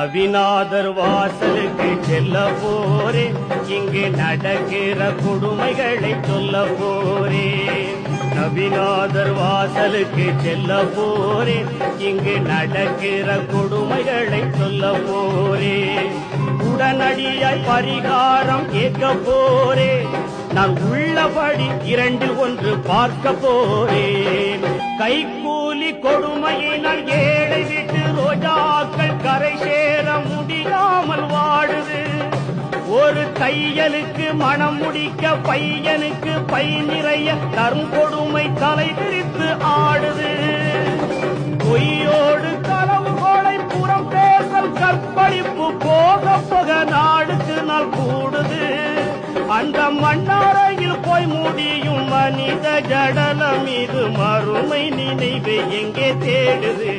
நவிநாதர் வாசலுக்கு செல்ல போரே, இங்கு நடக்கிற கொடுமைகளை சொல்ல போரே. நவிநாதர் வாசலுக்கு செல்ல போரே, இங்கு நடக்கிற கொடுமைகளை சொல்ல போரே. உடனடியாய் பரிகாரம் கேட்க போரே, நான் உள்ளபடி 2 பார்க்க போரேன். கைக்கூலி கொடுமையினால் ஏழை விட்டு ரோஜாக்கள் கரை சேர முடியாமல் வாடுது. ஒரு தையலுக்கு மனம் முடிக்க பையனுக்கு பை நிறைய தரும் கொடுமை தலை விரித்து ஆடுது. பொய்யோடு களவுகோளை புறம் பேசல் கற்பழிப்பு போக போக நாளுக்கு நாள் கூடுது. அந்த மண்ணறையில் போய் முடியும் மனித ஜடலம் இது மறுமை நினைவு எங்கே தேடுது.